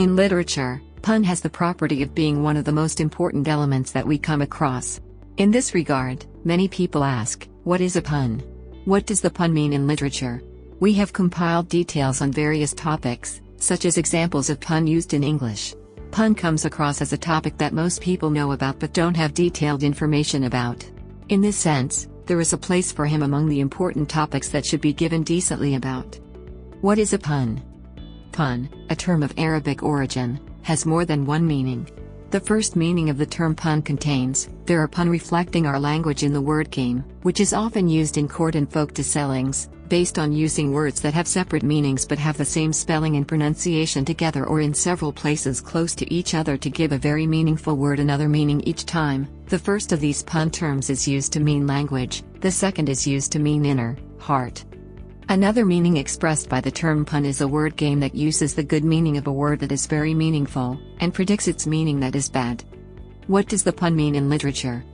In literature, pun has the property of being one of the most important elements that we come across. In this regard, many people ask, what is a pun? What does the pun mean in literature? We have compiled details on various topics, such as examples of pun used in English. Pun comes across as a topic that most people know about but don't have detailed information about. In this sense, there is a place for him among the important topics that should be given decently about. What is a pun? Pun, a term of Arabic origin, has more than one meaning. The first meaning of the term pun contains, there are pun reflecting our language in the word game, which is often used in court and folk decellings, based on using words that have separate meanings but have the same spelling and pronunciation together or in several places close to each other to give a very meaningful word another meaning each time. The first of these pun terms is used to mean language, the second is used to mean inner, heart. Another meaning expressed by the term pun is a word game that uses the good meaning of a word that is very meaningful, and predicts its meaning that is bad. What does the pun mean in literature?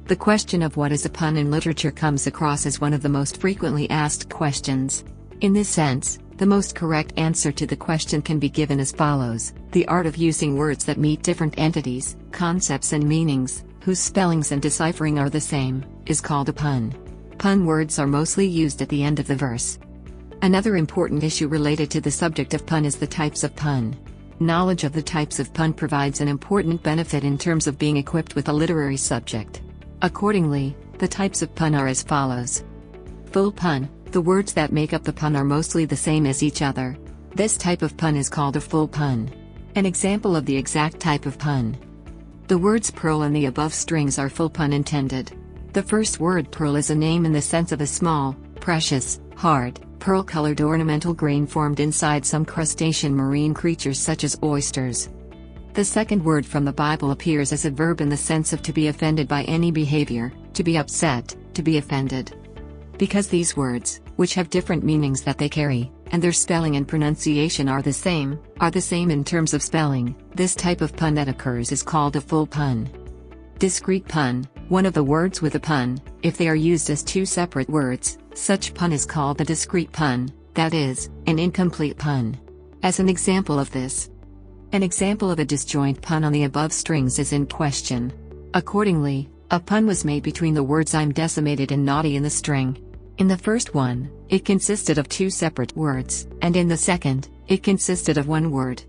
The question of what is a pun in literature comes across as one of the most frequently asked questions. In this sense, the most correct answer to the question can be given as follows: the art of using words that meet different entities, concepts and meanings, whose spellings and deciphering are the same, is called a pun. Pun words are mostly used at the end of the verse. Another important issue related to the subject of pun is the types of pun. Knowledge of the types of pun provides an important benefit in terms of being equipped with a literary subject. Accordingly, the types of pun are as follows. Full pun: the words that make up the pun are mostly the same as each other. This type of pun is called a full pun. An example of the exact type of pun. The words pearl and the above strings are full pun intended. The first word pearl is a name in the sense of a small, precious, hard, pearl-colored ornamental grain formed inside some crustacean marine creatures such as oysters. The second word from the Bible appears as a verb in the sense of to be offended by any behavior, to be upset, to be offended. Because these words, which have different meanings that they carry, and their spelling and pronunciation are the same in terms of spelling, this type of pun that occurs is called a full pun. Discrete pun: one of the words with a pun, if they are used as two separate words, such pun is called a discrete pun, that is, an incomplete pun. As an example of this, an example of a disjoint pun on the above strings is in question. Accordingly, a pun was made between the words I'm decimated and naughty in the string. In the first one, it consisted of two separate words, and in the second, it consisted of one word.